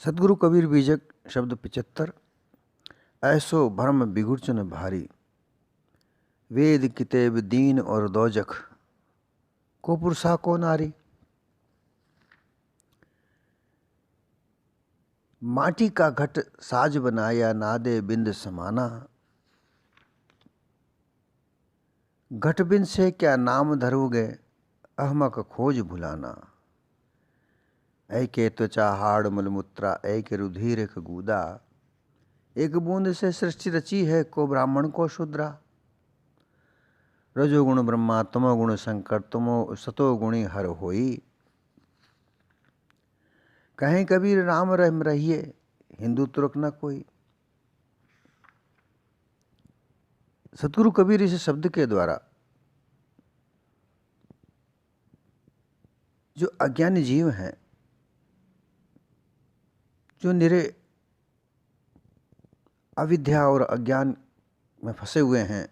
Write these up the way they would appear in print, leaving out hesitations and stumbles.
सतगुरु कबीर बीजक शब्द 75। ऐसो भरम बिगुरचन भारी, वेद कितेब दीन और दोजख, को पुरुषा को नारी। माटी का घट साज बनाया, नादे बिंद समाना। घट बिंद से क्या नाम धरोगे, अहमक खोज भुलाना। ऐ के त्वचा हाड़ मलमूत्रा, ऐ के रुधिर एक गूदा। एक बूंद से सृष्टि रची है, को ब्राह्मण को शूद्रा। रजोगुण ब्रह्मा, तमोगुण शंकर, तुमो सतो गुणी हर होई। कहें कबीर राम रम रहिए, हिंदू तुर्क न कोई। सतगुरु कबीर इस शब्द के द्वारा जो अज्ञानी जीव हैं, जो निरे अविद्या और अज्ञान में फंसे हुए हैं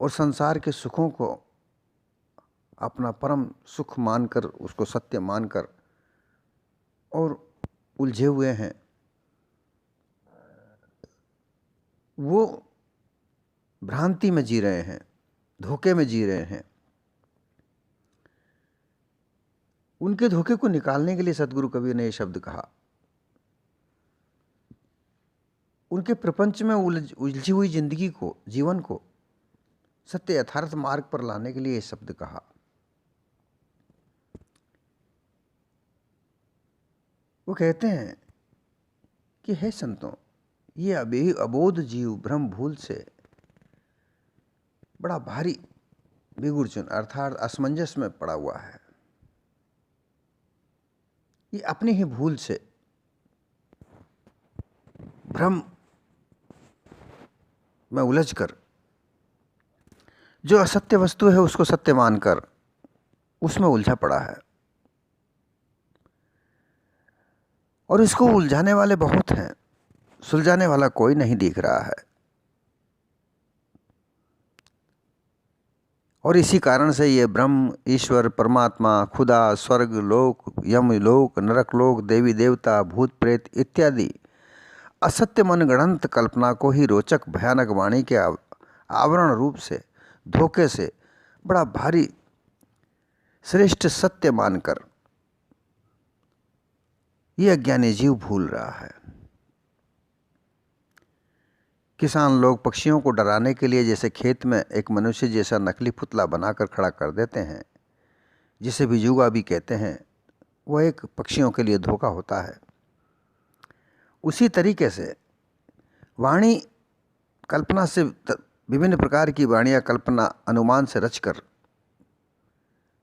और संसार के सुखों को अपना परम सुख मानकर, उसको सत्य मानकर और उलझे हुए हैं, वो भ्रांति में जी रहे हैं, धोखे में जी रहे हैं। उनके धोखे को निकालने के लिए सतगुरु कबीर ने ये शब्द कहा। उनके प्रपंच में उलझी हुई जिंदगी को, जीवन को सत्य यथार्थ मार्ग पर लाने के लिए ये शब्द कहा। वो कहते हैं कि हे संतों, ये अबोध जीव भ्रम भूल से बड़ा भारी बिगुरचन अर्थात असमंजस में पड़ा हुआ है। ये अपनी ही भूल से भ्रम में उलझकर जो असत्य वस्तु है उसको सत्य मानकर उसमें उलझा पड़ा है। और इसको उलझाने वाले बहुत हैं, सुलझाने वाला कोई नहीं दिख रहा है। और इसी कारण से ये ब्रह्म, ईश्वर, परमात्मा, खुदा, स्वर्ग लोक, यम लोक, नरक लोक, देवी देवता, भूत प्रेत इत्यादि असत्य मनगढ़ंत कल्पना को ही रोचक भयानक वाणी के आवरण रूप से, धोखे से बड़ा भारी श्रेष्ठ सत्य मानकर ये अज्ञानी जीव भूल रहा है। किसान लोग पक्षियों को डराने के लिए जैसे खेत में एक मनुष्य जैसा नकली पुतला बनाकर खड़ा कर देते हैं, जिसे बिजुगा भी कहते हैं, वह एक पक्षियों के लिए धोखा होता है। उसी तरीके से वाणी कल्पना से, विभिन्न प्रकार की वाणियाँ कल्पना अनुमान से रचकर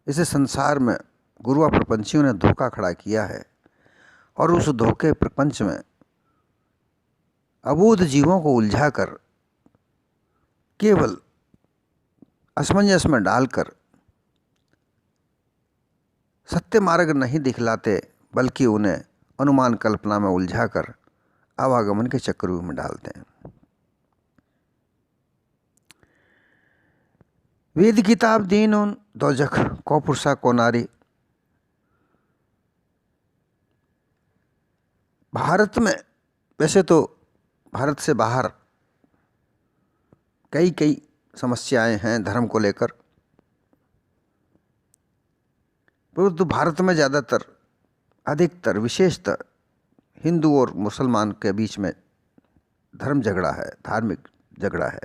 इसे संसार में गुरुआ प्रपंचियों ने धोखा खड़ा किया है। और उस धोखे प्रपंच में अबोध जीवों को उलझाकर केवल असमंजस में डालकर सत्य मार्ग नहीं दिखलाते, बल्कि उन्हें अनुमान कल्पना में उलझाकर आवागमन के चक्रव्यूह में डालते हैं। वेद किताब दीन उन दोजख, को पुरुषा को नारी। भारत में वैसे तो भारत से बाहर कई समस्याएं हैं धर्म को लेकर, परंतु भारत में ज़्यादातर, अधिकतर, विशेषतर हिंदू और मुसलमान के बीच में धर्म झगड़ा है, धार्मिक झगड़ा है।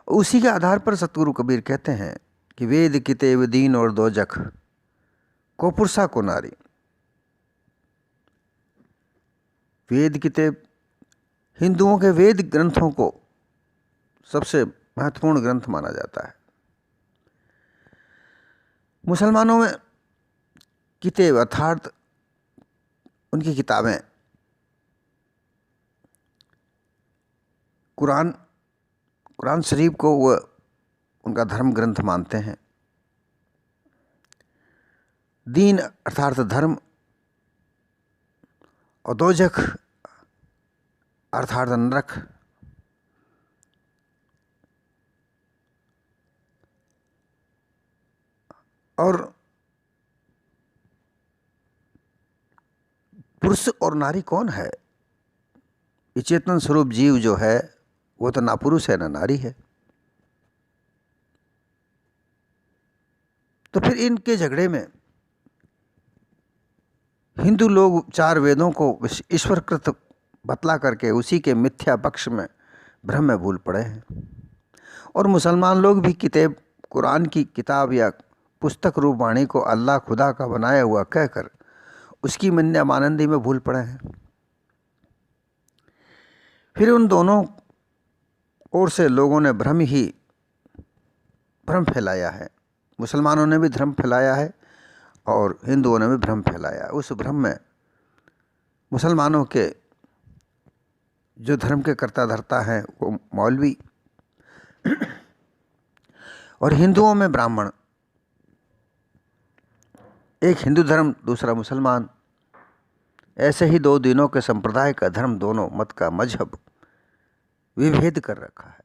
उसी के आधार पर सतगुरु कबीर कहते हैं कि वेद कितेब दीन और दोजख, को पुरुषा को नारी। वेद किताब, हिंदुओं के वेद ग्रंथों को सबसे महत्वपूर्ण ग्रंथ माना जाता है। मुसलमानों में किताब अर्थात उनकी किताबें, कुरान शरीफ को वह उनका धर्म ग्रंथ मानते हैं। दीन अर्थात धर्म, और दोजख अर्थात नरक। और पुरुष और नारी कौन है? ये चेतन स्वरूप जीव जो है वो तो ना पुरुष है ना नारी है। तो फिर इनके झगड़े में हिंदू लोग चार वेदों को ईश्वरकृत बतला करके उसी के मिथ्या पक्ष में भ्रम में भूल पड़े हैं। और मुसलमान लोग भी किताब कुरान की किताब या पुस्तक रूप वाणी को अल्लाह खुदा का बनाया हुआ कहकर उसकी मन्या मानंदी में भूल पड़े हैं। फिर उन दोनों ओर से लोगों ने भ्रम फैलाया है। मुसलमानों ने भी भ्रम फैलाया है और हिंदुओं ने भी भ्रम फैलाया। उस भ्रम में मुसलमानों के जो धर्म के कर्ता धर्ता हैं वो मौलवी और हिंदुओं में ब्राह्मण, एक हिंदू धर्म दूसरा मुसलमान, ऐसे ही दो दिनों के संप्रदाय का धर्म दोनों मत का मजहब विभेद कर रखा है।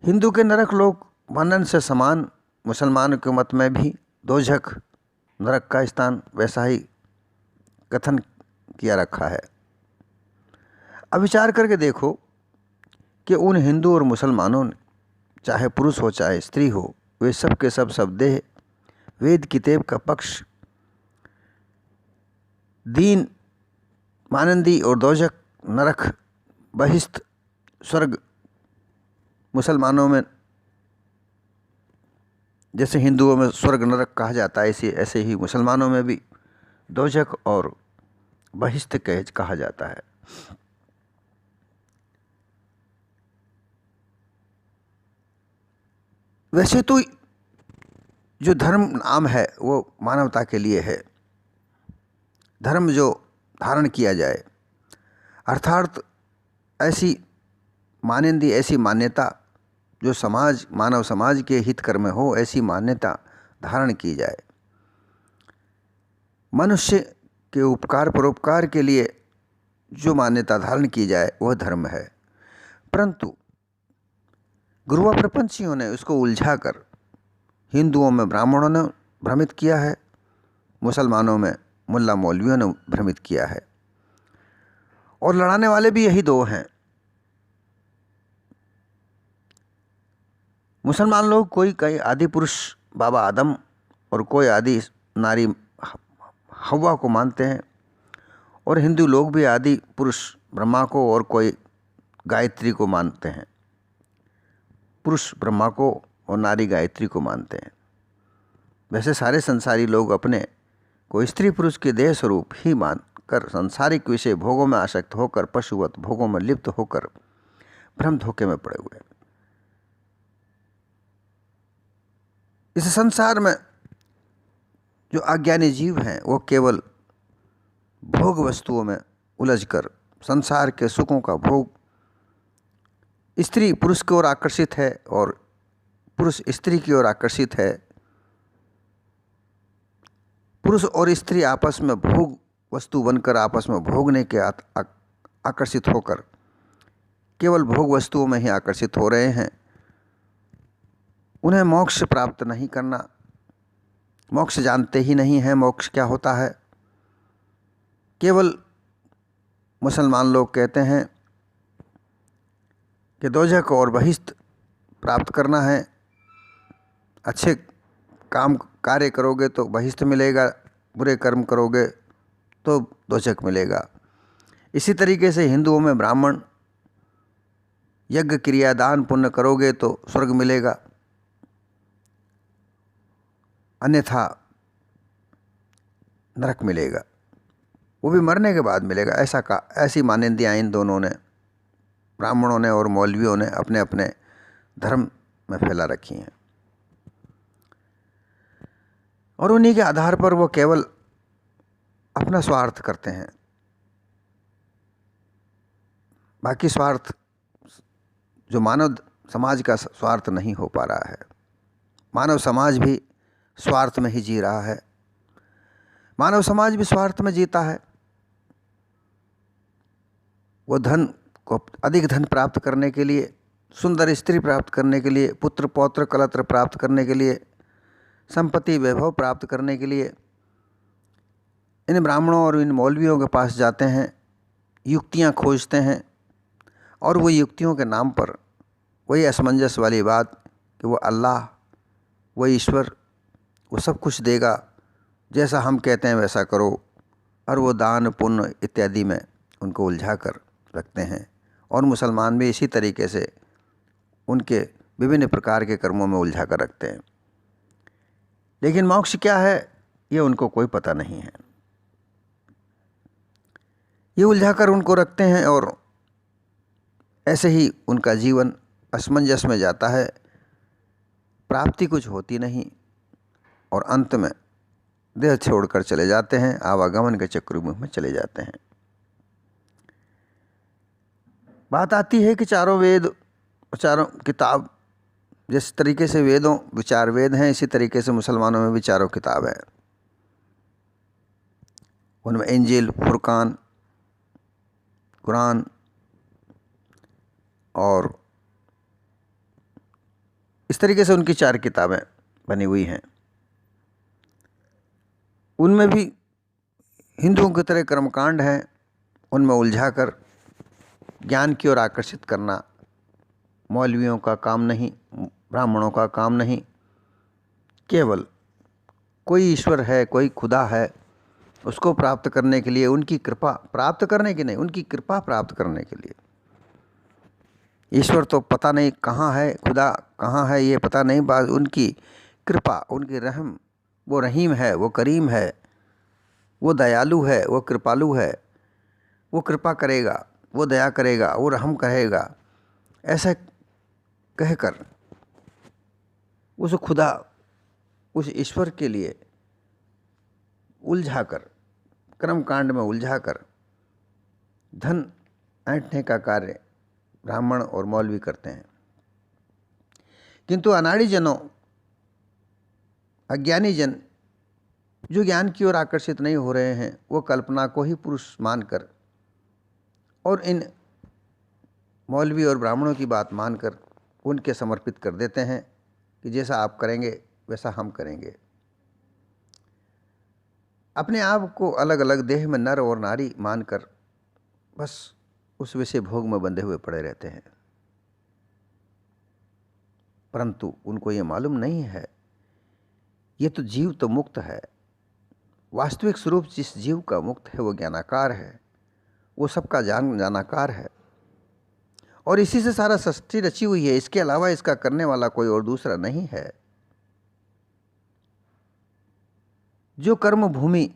हिंदू के नरक लोक वर्णन से समान मुसलमानों के मत में भी दोजख नरक का स्थान वैसा ही कथन किया रखा है। अब विचार करके देखो कि उन हिंदू और मुसलमानों ने, चाहे पुरुष हो चाहे स्त्री हो, वे सब के सब देह वेद किताब का पक्ष दीन मानंदी और दोजक नरक बहिष्त स्वर्ग मुसलमानों में जैसे हिंदुओं में स्वर्ग नरक कहा जाता है ऐसे ही मुसलमानों में भी दोजक और बहिष्त कहा जाता है। वैसे तो जो धर्म नाम है वो मानवता के लिए है। धर्म जो धारण किया जाए अर्थात ऐसी मानंदी, ऐसी मान्यता जो मानव समाज के हितकर में हो, ऐसी मान्यता धारण की जाए। मनुष्य के उपकार परोपकार के लिए जो मान्यता धारण की जाए वह धर्म है। परंतु गुरुआ प्रपंचियों ने उसको उलझाकर हिंदुओं में ब्राह्मणों ने भ्रमित किया है, मुसलमानों में मुल्ला मौलवियों ने भ्रमित किया है। और लड़ाने वाले भी यही दो हैं। मुसलमान लोग कोई आदि पुरुष बाबा आदम और कोई आदि नारी हव्वा को मानते हैं, और हिंदू लोग भी आदि पुरुष ब्रह्मा को और कोई गायत्री को मानते हैं। पुरुष ब्रह्मा को और नारी गायत्री को मानते हैं। वैसे सारे संसारी लोग अपने को स्त्री पुरुष के देह स्वरूप ही मानकर सांसारिक विषय भोगों में आसक्त होकर पशुवत भोगों में लिप्त होकर भ्रम धोखे में पड़े हुए हैं। इस संसार में जो अज्ञानी जीव हैं वो केवल भोग वस्तुओं में उलझकर संसार के सुखों का भोग, स्त्री पुरुष की ओर आकर्षित है और पुरुष स्त्री की ओर आकर्षित है। पुरुष और स्त्री आपस में भोग वस्तु बनकर आपस में भोगने के आकर्षित होकर केवल भोग वस्तुओं में ही आकर्षित हो रहे हैं। उन्हें मोक्ष प्राप्त नहीं करना, मोक्ष जानते ही नहीं हैं मोक्ष क्या होता है। केवल मुसलमान लोग कहते हैं कि दोजख और बहिष्त प्राप्त करना है, अच्छे कार्य करोगे तो बहिष्त मिलेगा, बुरे कर्म करोगे तो दोजख मिलेगा। इसी तरीके से हिंदुओं में ब्राह्मण यज्ञ क्रिया दान पुण्य करोगे तो स्वर्ग मिलेगा, अन्यथा नरक मिलेगा, वो भी मरने के बाद मिलेगा। ऐसी मान्यताएं इन दोनों ने, ब्राह्मणों ने और मौलवियों ने अपने अपने धर्म में फैला रखी हैं। और उन्हीं के आधार पर वो केवल अपना स्वार्थ करते हैं, बाकी स्वार्थ जो मानव समाज का स्वार्थ नहीं हो पा रहा है। मानव समाज भी स्वार्थ में ही जी रहा है। मानव समाज भी स्वार्थ में जीता है। वो धन को, अधिक धन प्राप्त करने के लिए, सुंदर स्त्री प्राप्त करने के लिए, पुत्र पौत्र कलत्र प्राप्त करने के लिए, संपत्ति वैभव प्राप्त करने के लिए इन ब्राह्मणों और इन मौलवियों के पास जाते हैं, युक्तियाँ खोजते हैं, और वो युक्तियों के नाम पर वही असमंजस वाली बात कि वो अल्लाह, वो ईश्वर, वो सब कुछ देगा, जैसा हम कहते हैं वैसा करो, और वो दान पुण्य इत्यादि में उनको उलझा कर रखते हैं। और मुसलमान भी इसी तरीके से उनके विभिन्न प्रकार के कर्मों में उलझा कर रखते हैं। लेकिन मोक्ष क्या है ये उनको कोई पता नहीं है। ये उलझा कर उनको रखते हैं और ऐसे ही उनका जीवन असमंजस में जाता है, प्राप्ति कुछ होती नहीं, और अंत में देह छोड़कर चले जाते हैं, आवागमन के चक्रव्यूह में चले जाते हैं। बात आती है कि चारों वेद, चारों किताब, जिस तरीके से वेदों विचार वेद हैं, इसी तरीके से मुसलमानों में भी चारों किताब है। उनमें इंजील, फुरकान, कुरान और इस तरीके से उनकी 4 किताबें बनी हुई हैं। उनमें भी हिंदुओं की तरह कर्मकांड हैं, उनमें उलझाकर ज्ञान की ओर आकर्षित करना मौलवियों का काम नहीं, ब्राह्मणों का काम नहीं। केवल कोई ईश्वर है, कोई खुदा है, उसको प्राप्त करने के लिए, उनकी कृपा प्राप्त करने की नहीं, उनकी कृपा प्राप्त करने के लिए। ईश्वर तो पता नहीं कहाँ है, खुदा कहाँ है ये पता नहीं, बात उनकी कृपा, उनकी रहम, वो रहीम है, वो करीम है, वो दयालु है, वो कृपालु है, वो कृपा करेगा, वो दया करेगा, वो रहम करेगा, ऐसा कहकर उस खुदा, उस ईश्वर के लिए उलझाकर, कर्मकांड में उलझाकर धन ऐंठने का कार्य ब्राह्मण और मौलवी करते हैं। किंतु अनाड़ी जनों, अज्ञानी जन, जो ज्ञान की ओर आकर्षित नहीं हो रहे हैं, वो कल्पना को ही पुरुष मानकर और इन मौलवी और ब्राह्मणों की बात मानकर उनके समर्पित कर देते हैं कि जैसा आप करेंगे वैसा हम करेंगे। अपने आप को अलग अलग देह में नर और नारी मानकर बस उस विषय भोग में बंधे हुए पड़े रहते हैं। परंतु उनको ये मालूम नहीं है, ये तो जीव तो मुक्त है। वास्तविक स्वरूप जिस जीव का मुक्त है वो ज्ञानाकार है, वो सबका जानाकार है, और इसी से सारा सृष्टि रची हुई है। इसके अलावा इसका करने वाला कोई और दूसरा नहीं है। जो कर्म भूमि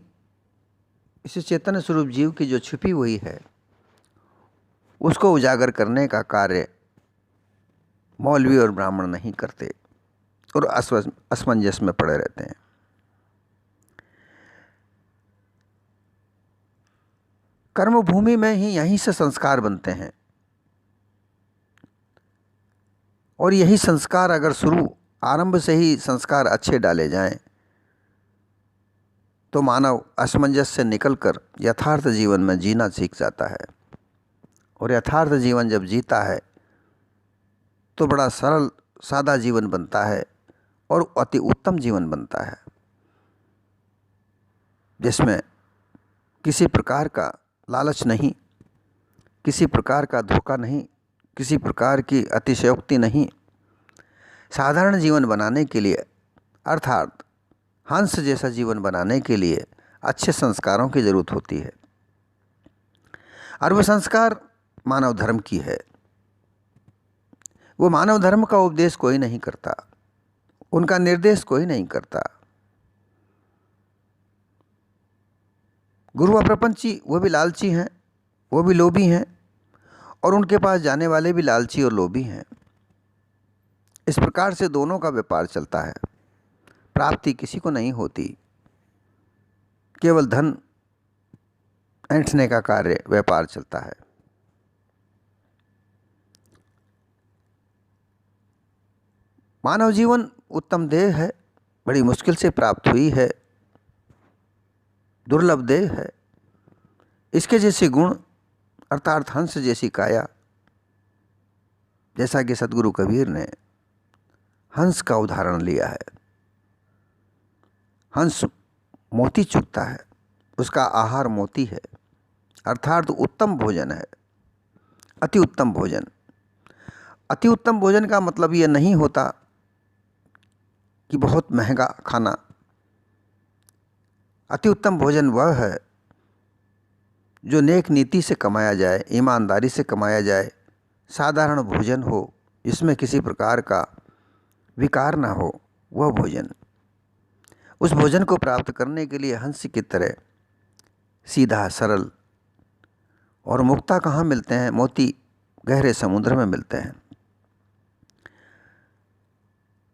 इस चैतन्य स्वरूप जीव की जो छिपी हुई है, उसको उजागर करने का कार्य मौलवी और ब्राह्मण नहीं करते और असमंजस में पड़े रहते हैं। कर्म भूमि में ही यहीं से संस्कार बनते हैं, और यही संस्कार अगर शुरू आरंभ से ही संस्कार अच्छे डाले जाएं, तो मानव असमंजस से निकलकर यथार्थ जीवन में जीना सीख जाता है। और यथार्थ जीवन जब जीता है तो बड़ा सरल सादा जीवन बनता है और अति उत्तम जीवन बनता है, जिसमें किसी प्रकार का लालच नहीं, किसी प्रकार का धोखा नहीं, किसी प्रकार की अतिशयोक्ति नहीं। साधारण जीवन बनाने के लिए, अर्थात हंस जैसा जीवन बनाने के लिए अच्छे संस्कारों की जरूरत होती है, और वह संस्कार मानव धर्म की है। वो मानव धर्म का उपदेश कोई नहीं करता, उनका निर्देश कोई नहीं करता। गुरु व प्रपंची वो भी लालची हैं, वो भी लोभी हैं, और उनके पास जाने वाले भी लालची और लोभी हैं। इस प्रकार से दोनों का व्यापार चलता है। प्राप्ति किसी को नहीं होती, केवल धन ऐंठने का कार्य व्यापार चलता है। मानव जीवन उत्तम देह है, बड़ी मुश्किल से प्राप्त हुई है, दुर्लभ देह है। इसके जैसे गुण अर्थात हंस जैसी काया, जैसा कि सदगुरु कबीर ने हंस का उदाहरण लिया है। हंस मोती चुगता है उसका आहार मोती है, अर्थात उत्तम भोजन है, अति उत्तम भोजन। अति उत्तम भोजन का मतलब ये नहीं होता कि बहुत महंगा खाना। अति उत्तम भोजन वह है जो नेक नीति से कमाया जाए, ईमानदारी से कमाया जाए, साधारण भोजन हो, जिसमें किसी प्रकार का विकार ना हो, वह भोजन। उस भोजन को प्राप्त करने के लिए हंस की तरह सीधा सरल और मुक्ता कहाँ मिलते हैं? मोती गहरे समुद्र में मिलते हैं।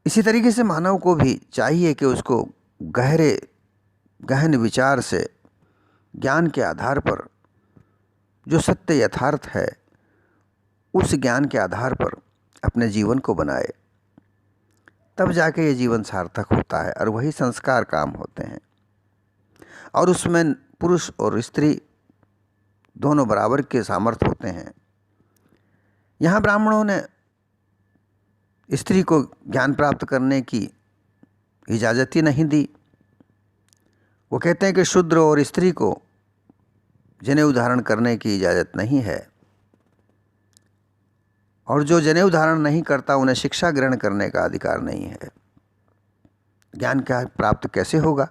इसी तरीके से मानव को भी चाहिए कि उसको गहन विचार से, ज्ञान के आधार पर जो सत्य यथार्थ है, उस ज्ञान के आधार पर अपने जीवन को बनाए, तब जाके ये जीवन सार्थक होता है। और वही संस्कार काम होते हैं, और उसमें पुरुष और स्त्री दोनों बराबर के सामर्थ्य होते हैं। यहाँ ब्राह्मणों ने स्त्री को ज्ञान प्राप्त करने की इजाज़त ही नहीं दी। वो कहते हैं कि शूद्र और स्त्री को जनेऊ धारण करने की इजाज़त नहीं है, और जो जनेऊ धारण नहीं करता उन्हें शिक्षा ग्रहण करने का अधिकार नहीं है। ज्ञान क्या प्राप्त कैसे होगा?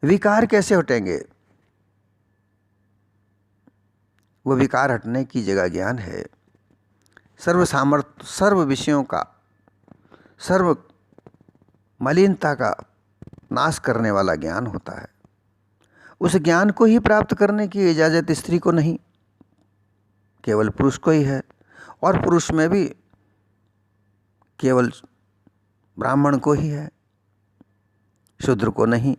विकार कैसे हटेंगे? वह विकार हटने की जगह ज्ञान है। सर्व सामर्थ्य, सर्व विषयों का, सर्व मलिनता का नाश करने वाला ज्ञान होता है। उस ज्ञान को ही प्राप्त करने की इजाज़त स्त्री को नहीं, केवल पुरुष को ही है। और पुरुष में भी केवल ब्राह्मण को ही है, शूद्र को नहीं।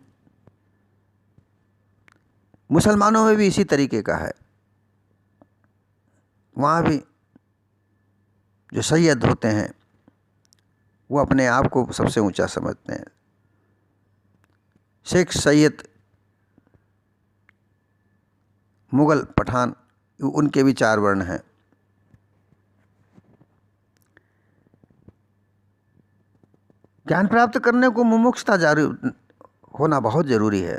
मुसलमानों में भी इसी तरीके का है। वहाँ भी जो सैयद होते हैं वो अपने आप को सबसे ऊंचा समझते हैं। शेख, सैयद, मुगल, पठान, उनके भी 4 वर्ण हैं। ज्ञान प्राप्त करने को मुमुक्षुता जारी होना बहुत जरूरी है।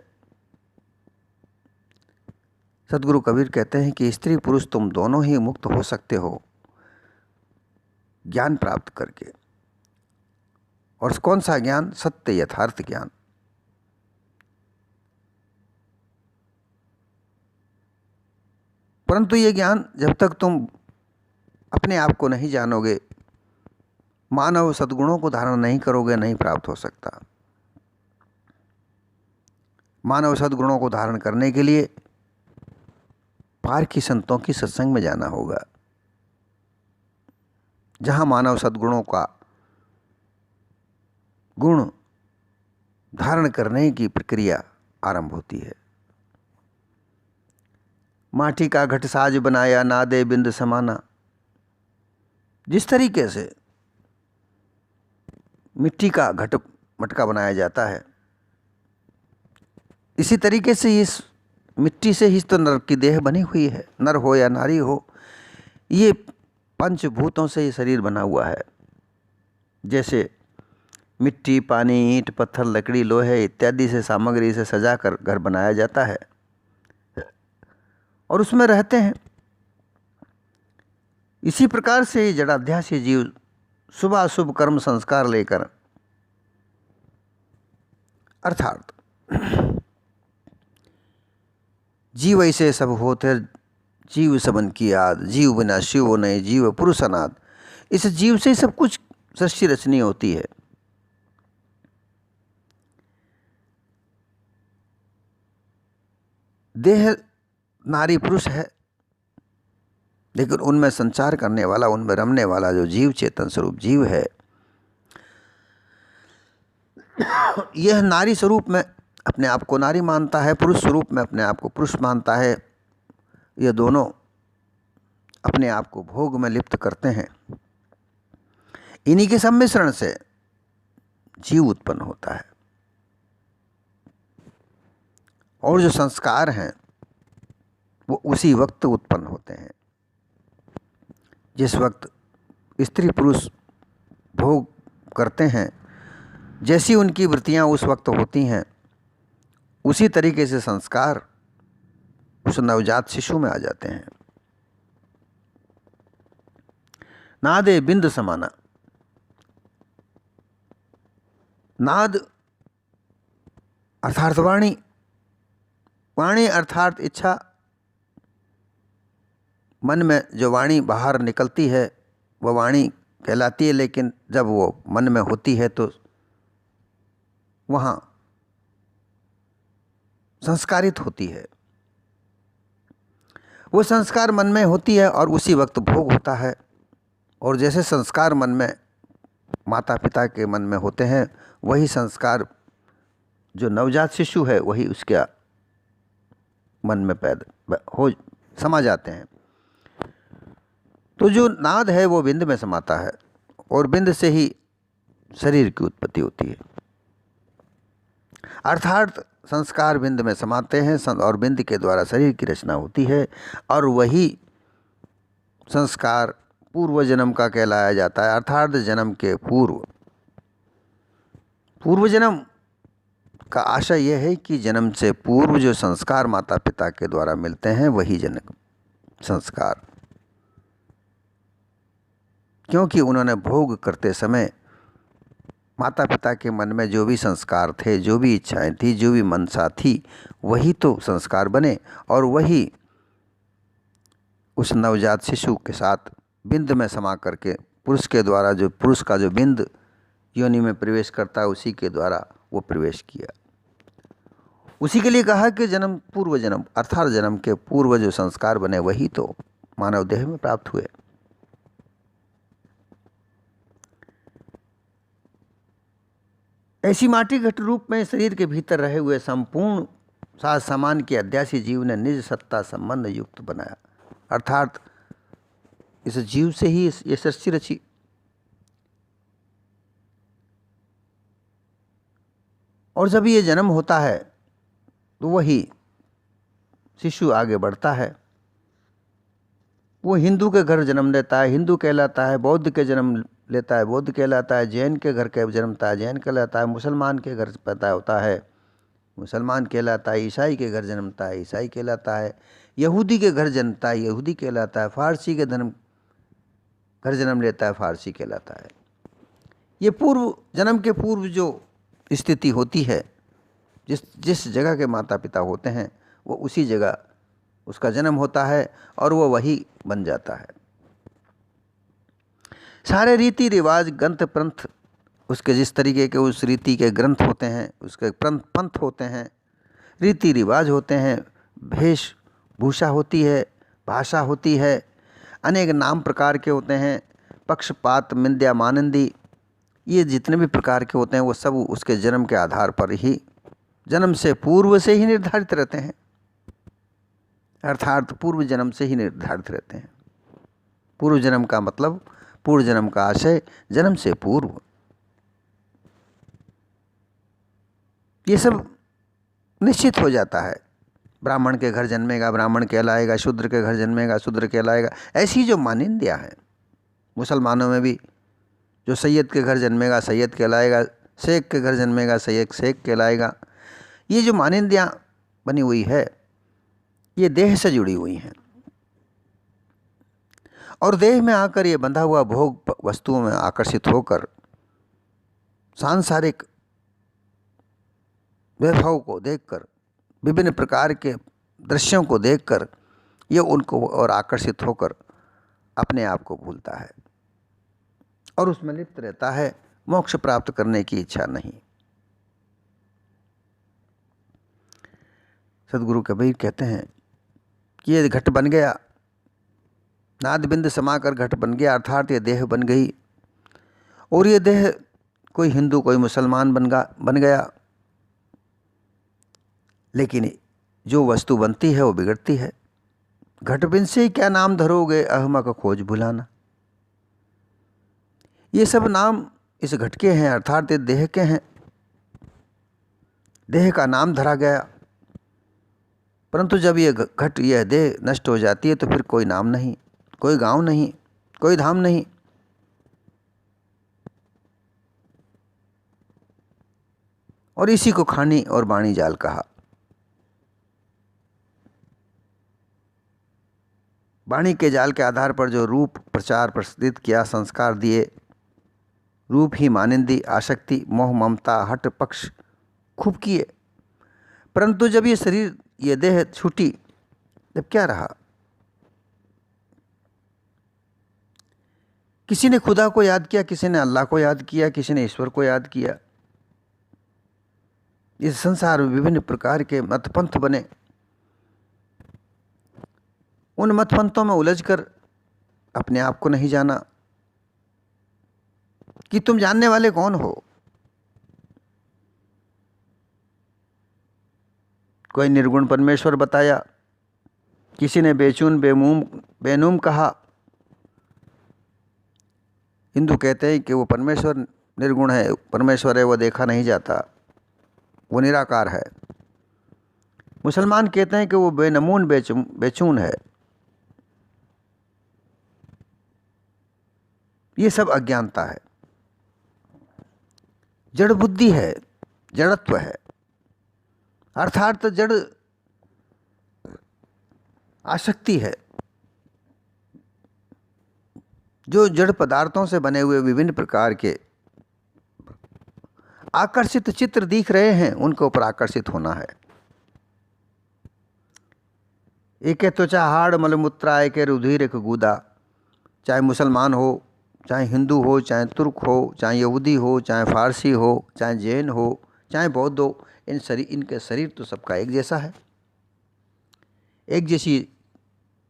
सदगुरु कबीर कहते हैं कि स्त्री पुरुष तुम दोनों ही मुक्त हो सकते हो ज्ञान प्राप्त करके। और कौन सा ज्ञान? सत्य यथार्थ ज्ञान। परंतु ये ज्ञान जब तक तुम अपने आप को नहीं जानोगे, मानव सद्गुणों को धारण नहीं करोगे, नहीं प्राप्त हो सकता। मानव सद्गुणों को धारण करने के लिए पारखी संतों की सत्संग में जाना होगा, जहां मानव सद्गुणों का गुण धारण करने की प्रक्रिया आरंभ होती है। माटी का घट साज बनाया, ना दे बिंद समाना। जिस तरीके से मिट्टी का घट मटका बनाया जाता है, इसी तरीके से इस मिट्टी से ही तो नर की देह बनी हुई है। नर हो या नारी हो, ये पंचभूतों से ये शरीर बना हुआ है। जैसे मिट्टी, पानी, ईंट, पत्थर, लकड़ी, लोहे इत्यादि से सामग्री से सजाकर घर बनाया जाता है और उसमें रहते हैं। इसी प्रकार से ये जड़ाध्यासी जीव शुभ अशुभ कर्म संस्कार लेकर, अर्थात जीव ऐसे सब होते, जीव सबन की याद, जीव बिना शिव नहीं, जीव पुरुष अनाद। इस जीव से सब कुछ सृष्टि रचनी होती है। देह नारी पुरुष है, लेकिन उनमें संचार करने वाला, उनमें रमने वाला जो जीव, चेतन स्वरूप जीव है, यह नारी स्वरूप में अपने आप को नारी मानता है, पुरुष स्वरूप में अपने आप को पुरुष मानता है। ये दोनों अपने आप को भोग में लिप्त करते हैं। इन्हीं के सम्मिश्रण से जीव उत्पन्न होता है। और जो संस्कार हैं वो उसी वक्त उत्पन्न होते हैं जिस वक्त स्त्री पुरुष भोग करते हैं। जैसी उनकी वृत्तियां उस वक्त होती हैं, उसी तरीके से संस्कार उस नवजात शिशु में आ जाते हैं। नादे बिंद समाना, नाद अर्थात वाणी, वाणी अर्थात इच्छा। मन में जो वाणी बाहर निकलती है वह वाणी कहलाती है, लेकिन जब वो मन में होती है तो वहाँ संस्कारित होती है। वो संस्कार मन में होती है और उसी वक्त भोग होता है। और जैसे संस्कार मन में माता पिता के मन में होते हैं, वही संस्कार जो नवजात शिशु है वही उसके मन में पैदा हो समा जाते हैं। तो जो नाद है वो बिंद में समाता है और बिंद से ही शरीर की उत्पत्ति होती है। अर्थात संस्कार बिंद में समाते हैं और बिंद के द्वारा शरीर की रचना होती है, और वही संस्कार पूर्व जन्म का कहलाया जाता है। अर्थात जन्म के पूर्व जन्म का आशय यह है कि जन्म से पूर्व जो संस्कार माता पिता के द्वारा मिलते हैं वही जन्म संस्कार, क्योंकि उन्होंने भोग करते समय माता पिता के मन में जो भी संस्कार थे, जो भी इच्छाएं थी, जो भी मनसा थी, वही तो संस्कार बने और वही उस नवजात शिशु के साथ बिंद में समा करके पुरुष के द्वारा जो पुरुष का जो बिंद योनि में प्रवेश करता है उसी के द्वारा वो प्रवेश किया। उसी के लिए कहा कि जन्म पूर्व जन्म अर्थात जन्म के पूर्व जो संस्कार बने वही तो मानव देह में प्राप्त हुए। ऐसी माटी घट रूप में शरीर के भीतर रहे हुए संपूर्ण साज सामान के अध्यासी जीव ने निज सत्ता संबंध युक्त बनाया। अर्थात इस जीव से ही ये सृष्टि रची। और जब ये जन्म होता है तो वही शिशु आगे बढ़ता है। वो हिंदू के घर जन्म लेता है, हिंदू कहलाता है। बौद्ध के जन्म लेता है, बौद्ध कहलाता है। जैन के घर के जन्मता है, जैन कहलाता है। मुसलमान के घर पैदा होता है, मुसलमान कहलाता है। ईसाई के घर जन्मता है, ईसाई कहलाता है। यहूदी के घर जन्मता है, यहूदी कहलाता है। फारसी के घर जन्म लेता है, फारसी कहलाता है। ये पूर्व जन्म के पूर्व जो स्थिति होती है, जिस जगह के माता पिता होते हैं वो उसी जगह उसका जन्म होता है और वो वही बन जाता है। सारे रीति रिवाज ग्रंथ पंथ उसके जिस तरीके के उस रीति के ग्रंथ होते हैं, उसके पंथ होते हैं, रीति रिवाज होते हैं, वेशभूषा होती है, भाषा होती है, अनेक नाम प्रकार के होते हैं, पक्षपात मिंद्या मानंदी, ये जितने भी प्रकार के होते हैं वो सब उसके जन्म के आधार पर ही जन्म से पूर्व से ही निर्धारित रहते हैं। अर्थात पूर्व जन्म से ही निर्धारित रहते हैं। पूर्व जन्म का मतलब, पूर्व जन्म का आशय जन्म से पूर्व। ये सब निश्चित हो जाता है। ब्राह्मण के घर जन्मेगा ब्राह्मण कहलाएगा, शूद्र के घर जन्मेगा शूद्र कहलाएगा। ऐसी जो मानिंदियाँ हैं मुसलमानों में भी, जो सैयद के घर जन्मेगा सैयद कहलाएगा, शेख के घर जन्मेगा शेख कहलाएगा। ये जो मानिंदियाँ बनी हुई है ये देह से जुड़ी हुई हैं, और देह में आकर ये बंधा हुआ भोग वस्तुओं में आकर्षित होकर सांसारिक वैभव को देखकर, विभिन्न प्रकार के दृश्यों को देखकर ये उनको और आकर्षित होकर अपने आप को भूलता है और उसमें लिप्त रहता है। मोक्ष प्राप्त करने की इच्छा नहीं। सदगुरु कबीर कहते हैं कि ये घट बन गया, नाद बिंद समाकर घट बन गया, अर्थात ये देह बन गई। और ये देह कोई हिंदू कोई मुसलमान बन गया, लेकिन जो वस्तु बनती है वो बिगड़ती है। घट बिन से क्या नाम धरोगे, अहमक खोज भुलाना। ये सब नाम इस घट के हैं, अर्थात देह के हैं। देह का नाम धरा गया, परंतु जब ये घट यह देह नष्ट हो जाती है तो फिर कोई नाम नहीं, कोई गांव नहीं, कोई धाम नहीं। और इसी को खानी और बाणी जाल कहा। वाणी के जाल के आधार पर जो रूप प्रचार प्रसारित किया, संस्कार दिए, रूप ही मानिंदी, आसक्ति, मोह, ममता, हट, पक्ष खूब किए, परंतु जब ये शरीर, ये देह छूटी, तब क्या रहा? किसी ने खुदा को याद किया, किसी ने अल्लाह को याद किया, किसी ने ईश्वर को याद किया। इस संसार में विभिन्न प्रकार के मतपंथ बने। उन मतपंथों में उलझकर अपने आप को नहीं जाना कि तुम जानने वाले कौन हो। कोई निर्गुण परमेश्वर बताया, किसी ने बेचून बेनूम कहा। हिंदू कहते हैं कि वो परमेश्वर निर्गुण है, परमेश्वर है वो देखा नहीं जाता, वो निराकार है। मुसलमान कहते हैं कि वो बेनमून बेचून है। ये सब अज्ञानता है, जड़ बुद्धि है, जड़त्व है, अर्थात जड़ आसक्ति है। जो जड़ पदार्थों से बने हुए विभिन्न प्रकार के आकर्षित चित्र दिख रहे हैं, उनके ऊपर आकर्षित होना है। एक त्वचा, हाड़, मलमूत्रा, एक रुधिर, एक गूदा। चाहे मुसलमान हो, चाहे हिंदू हो, चाहे तुर्क हो, चाहे यहूदी हो, चाहे फारसी हो, चाहे जैन हो, चाहे बौद्ध हो, इनके शरीर तो सबका एक जैसा है। एक जैसी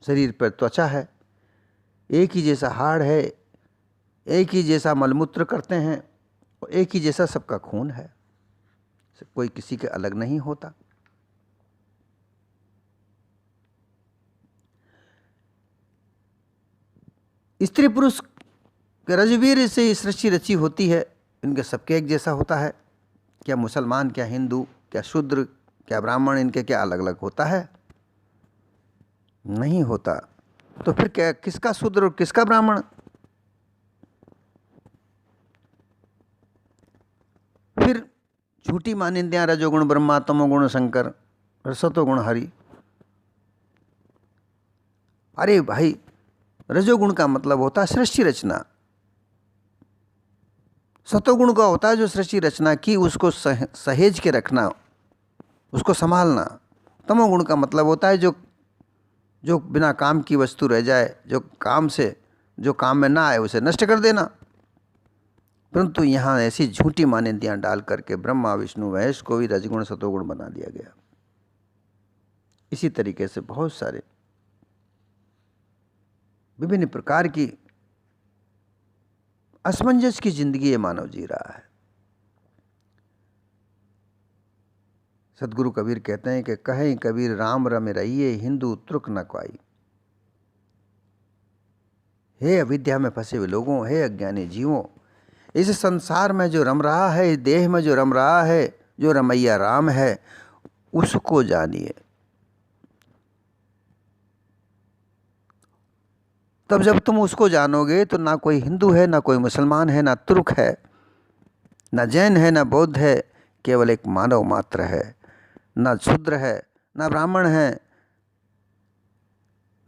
शरीर पर त्वचा है, एक ही जैसा हाड़ है, एक ही जैसा मलमूत्र करते हैं, और एक ही जैसा सबका खून है। कोई किसी के अलग नहीं होता। स्त्री पुरुष के रजवीर से ही सृष्टि रची होती है, इनके सबके एक जैसा होता है। क्या मुसलमान, क्या हिंदू, क्या शूद्र, क्या ब्राह्मण, इनके क्या अलग अलग होता है? नहीं होता। तो फिर क्या, किसका शूद्र और किसका ब्राह्मण? फिर झूठी मानिंदियां, रजोगुण ब्रह्मा, तमोगुण शंकर, सतोगुण हरि। अरे भाई, रजोगुण का मतलब होता है सृष्टि रचना। सतोगुण का होता है जो सृष्टि रचना की उसको सहेज के रखना, उसको संभालना। तमोगुण का मतलब होता है जो बिना काम की वस्तु रह जाए, जो काम में ना आए उसे नष्ट कर देना। परंतु यहाँ ऐसी झूठी मान्यताएं डाल करके ब्रह्मा विष्णु महेश को भी रजगुण सतोगुण बना दिया गया। इसी तरीके से बहुत सारे विभिन्न प्रकार की असमंजस की जिंदगी ये मानव जी रहा है। सदगुरु कबीर कहते हैं कि कहें कबीर राम रमे रहिए, हिंदू तुर्क न कोई। हे अविद्या में फंसे हुए लोगों, हे अज्ञानी जीवों, इस संसार में जो रम रहा है, इस देह में जो रम रहा है, जो रमैया राम है, उसको जानिए। तब जब तुम उसको जानोगे तो ना कोई हिंदू है, ना कोई मुसलमान है, ना तुर्क है, ना जैन है, ना बौद्ध है, केवल एक मानव मात्र है। ना शूद्र है, ना ब्राह्मण है,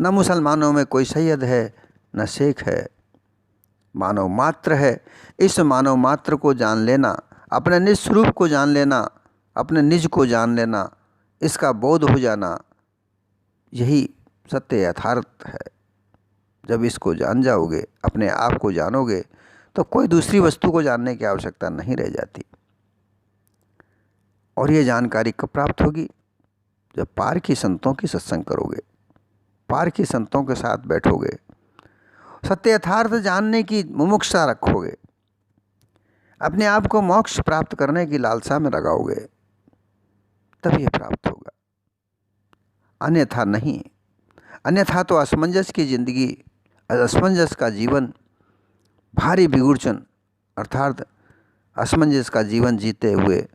ना मुसलमानों में कोई सैयद है, ना शेख है, मानव मात्र है। इस मानव मात्र को जान लेना, अपने निज स्वरूप को जान लेना, अपने निज को जान लेना, इसका बोध हो जाना, यही सत्य यथार्थ है। जब इसको जान जाओगे, अपने आप को जानोगे, तो कोई दूसरी वस्तु को जानने की आवश्यकता नहीं रह जाती। और ये जानकारी कब प्राप्त होगी? जब पार की संतों की सत्संग करोगे, पार की संतों के साथ बैठोगे, सत्य यथार्थ जानने की मुमुक्षा रखोगे, अपने आप को मोक्ष प्राप्त करने की लालसा में लगाओगे, तब ये प्राप्त होगा। अन्यथा नहीं। अन्यथा तो असमंजस की जिंदगी, असमंजस का जीवन, भारी विगुर्चन अर्थात असमंजस का जीवन जीते हुए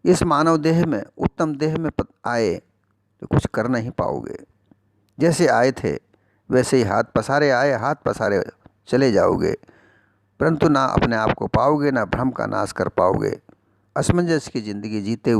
इस मानव देह में, उत्तम देह में आए तो कुछ कर नहीं पाओगे। जैसे आए थे वैसे ही हाथ पसारे आए, हाथ पसारे चले जाओगे, परंतु ना अपने आप को पाओगे, ना भ्रम का नाश कर पाओगे। असमंजस की जिंदगी जीते हुए